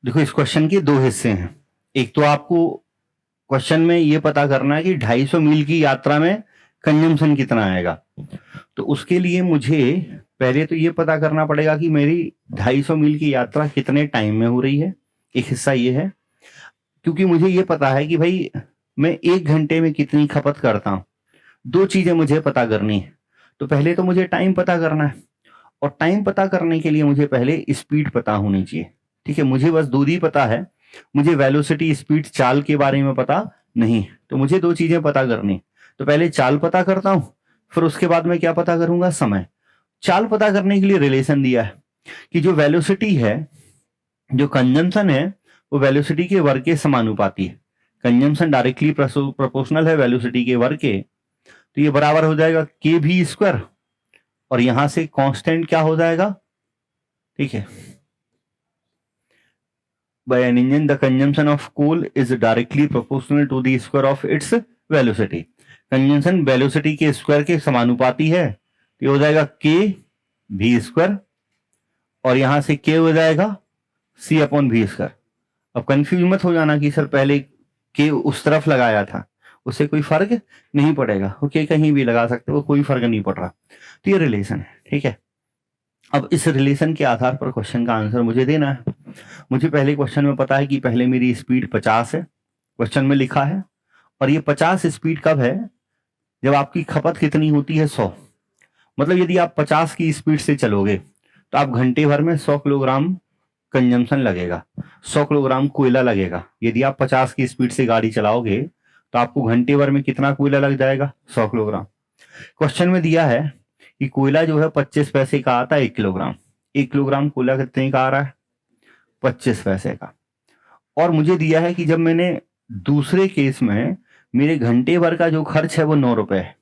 देखो इस क्वेश्चन के दो हिस्से हैं। एक तो आपको क्वेश्चन में ये पता करना है कि 250 मील की यात्रा में कंजम्पशन कितना आएगा। तो उसके लिए मुझे पहले तो ये पता करना पड़ेगा कि मेरी 250 मील की यात्रा कितने टाइम में हो रही है। एक हिस्सा ये है, क्योंकि मुझे ये पता है कि भाई मैं 1 घंटे में कितनी खपत करता हूं। दो चीजें मुझे पता करनी है। तो पहले तो मुझे टाइम पता करना है, और टाइम पता करने के लिए मुझे पहले स्पीड पता होनी चाहिए। ठीक है, मुझे बस दूरी पता है, मुझे वेलोसिटी स्पीड चाल के बारे में पता नहीं। तो मुझे दो चीजें पता करनी। तो पहले चाल पता करता हूं, फिर उसके बाद में क्या पता करूंगा, समय। चाल पता करने के लिए रिलेशन दिया है कि जो वेलोसिटी है, जो कंजम्पशन है, वो वेलोसिटी के वर्ग के समानुपाती है। कंजम्पशन डायरेक्टली प्रोपोर्शनल है वेलोसिटी के वर्ग के। तो ये बराबर हो जाएगा के भी स्क्वायर, और यहां से कांस्टेंट क्या हो जाएगा, ठीक है, by an engine the consumption of coal is directly proportional to the square of its velocity। Consumption velocity के स्क्वायर के समानुपाती है, तो ये हो जाएगा के भी स्क्वायर, और यहां से के हो जाएगा सी अपॉन भी स्क्वायर। अब कंफ्यूज मत हो जाना कि सर पहले के उस तरफ लगाया था, उससे कोई फर्क नहीं पड़ेगा। ओके, कहीं भी लगा सकते हो, कोई फर्क नहीं पड़ रहा। तो ये रिलेशन है, ठीक है। अब इस रिलेशन के आधार पर क्वेश्चन का आंसर मुझे देना है। मुझे पहले क्वेश्चन में पता है कि पहले मेरी स्पीड 50 है, क्वेश्चन में लिखा है। और ये 50 स्पीड कब है, जब आपकी खपत कितनी होती है, 100। मतलब यदि आप 50 की स्पीड से चलोगे तो आप घंटे भर में 100 किलोग्राम कंजम्पशन लगेगा, 100 किलोग्राम कोयला लगेगा। यदि आप 50 की स्पीड से गाड़ी चलाओगे तो आपको घंटे भर में कितना कोयला लग जाएगा, 100 किलोग्राम। क्वेश्चन में दिया है कि कोयला जो है 25 पैसे का आता है 1 किलोग्राम। 1 किलोग्राम कोयला कितने का आ रहा है, 25 पैसे का। और मुझे दिया है कि जब मैंने दूसरे केस में मेरे घंटे भर का जो खर्च है वो 9 रुपए है।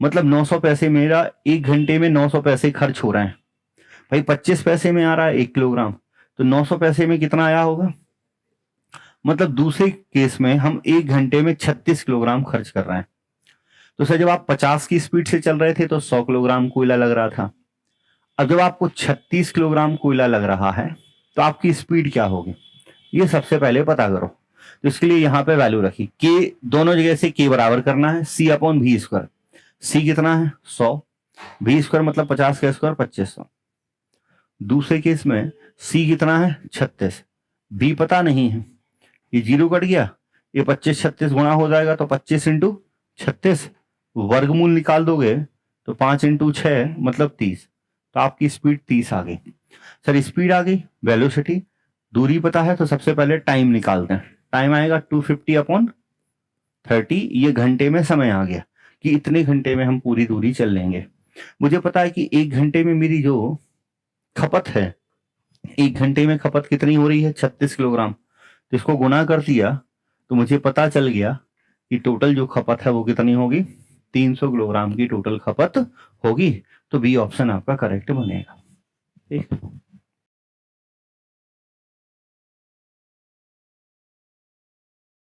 मतलब 900 पैसे मेरा 1 घंटे में 900 पैसे खर्च हो रहे हैं। भाई 25 पैसे में आ रहा है 1 किलोग्राम, तो 900 पैसे में कितना आया होगा। मतलब दूसरे केस में हम 1 घंटे में 36 किलोग्राम खर्च कर रहे हैं। तो सर जब आप 50 की स्पीड से चल रहे थे तो 100 किलोग्राम कोयला लग रहा था। अब जब आपको 36 किलोग्राम कोयला लग रहा है तो आपकी स्पीड क्या होगी, ये सबसे पहले पता करो। तो इसके लिए यहां पे वैल्यू रखी, के दोनों जगह से के बराबर करना है सी अपॉन भी स्क्वायर। सी कितना है, 100, भी स्क्वायर मतलब 50 का स्क्वायर 2500। दूसरे केस में सी कितना है, 36, भी पता नहीं है, ये जीरो कट गया, ये 25 36 गुणा हो जाएगा, तो 25 इंटू 36, वर्गमूल निकाल दोगे तो 5 इंटू 6 मतलब 30। तो आपकी स्पीड 30 आ गई। सर स्पीड आ गई, वेलोसिटी, दूरी पता है, तो सबसे पहले टाइम निकालते हैं। टाइम आएगा 250 अपॉन 30, ये घंटे में समय आ गया कि इतने घंटे में हम पूरी दूरी चल लेंगे। मुझे पता है कि 1 घंटे में मेरी जो खपत है, 1 घंटे में खपत कितनी हो रही है, 36 किलोग्राम। तो इसको गुना कर दिया तो मुझे पता चल गया कि टोटल जो खपत है वो कितनी होगी, 300 किलोग्राम की टोटल खपत होगी। तो बी ऑप्शन आपका करेक्ट बनेगा। ठीक।